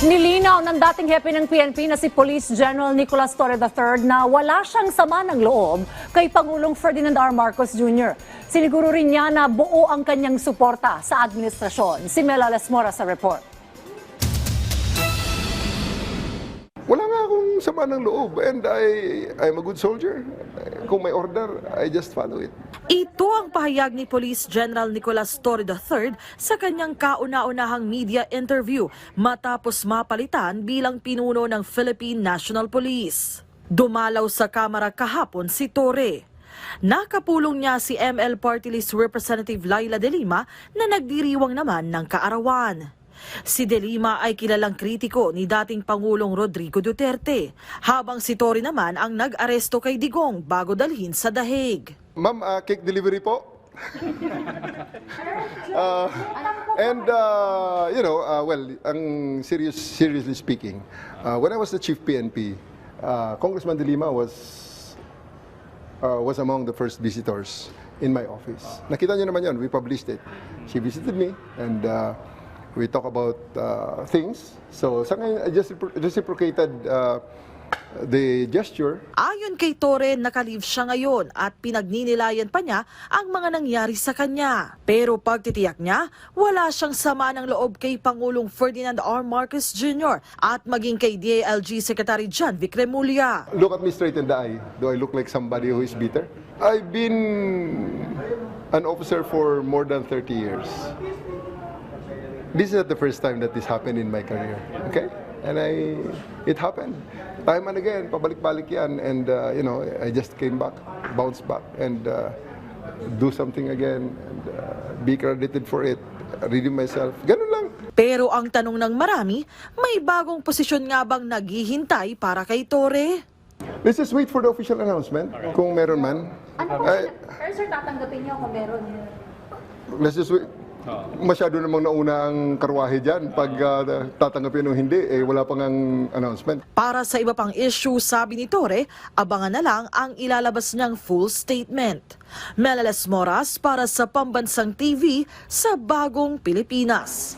Nilinaw ng dating hepe ng PNP na si Police General Nicolas Torre III na wala siyang sama ng loob kay Pangulong Ferdinand R. Marcos Jr. Siniguro rin niya na buo ang kanyang suporta sa administrasyon. Si Mela Lesmora sa report. Wala nga akong sama ng loob and I'm a good soldier. Kung may order, I just follow it. Ito ang pahayag ni Police General Nicolas Torre III sa kanyang kauna-unahang media interview matapos mapalitan bilang pinuno ng Philippine National Police. Dumalaw sa kamera kahapon si Torre. Nakapulong niya si ML Party List Representative Laila De Lima na nagdiriwang naman ng kaarawan. Si De Lima ay kilalang kritiko ni dating Pangulong Rodrigo Duterte, habang si Torre naman ang nag-aresto kay Digong bago dalhin sa dahig. Ma'am, cake delivery po. Seriously speaking, when I was the chief PNP, Congressman De Lima was among the first visitors in my office. Nakita niyo naman yun, we published it. She visited me and we talk about things. So sa ngayon, I just reciprocated the gesture. Ayon kay Torre, nakalive siya ngayon at pinagninilayan pa niya ang mga nangyari sa kanya. Pero pagtitiyak niya, wala siyang sama ng loob kay Pangulong Ferdinand R. Marcos Jr. at maging kay DILG Secretary John Vic Remulla. Look at me straight in the eye. Do I look like somebody who is bitter? I've been an officer for more than 30 years. This is not the first time that this happened in my career, okay? And it happened. Time and again, pabalik-balik yan. And, I just came back, bounced back, and do something again, and be credited for it, redeem myself. Ganun lang. Pero ang tanong ng marami, may bagong posisyon nga bang naghihintay para kay Torre? Let's just wait for the official announcement, kung meron man. Ano po, sir, tatanggapin niyo kung meron? Let's just wait. Masyado namang nauna ang karwahe dyan. Pag tatanggapin o hindi, wala pang ang announcement. Para sa iba pang issue, sabi ni Torre, abangan na lang ang ilalabas niyang full statement. Mela Lesmoras para sa Pambansang TV sa Bagong Pilipinas.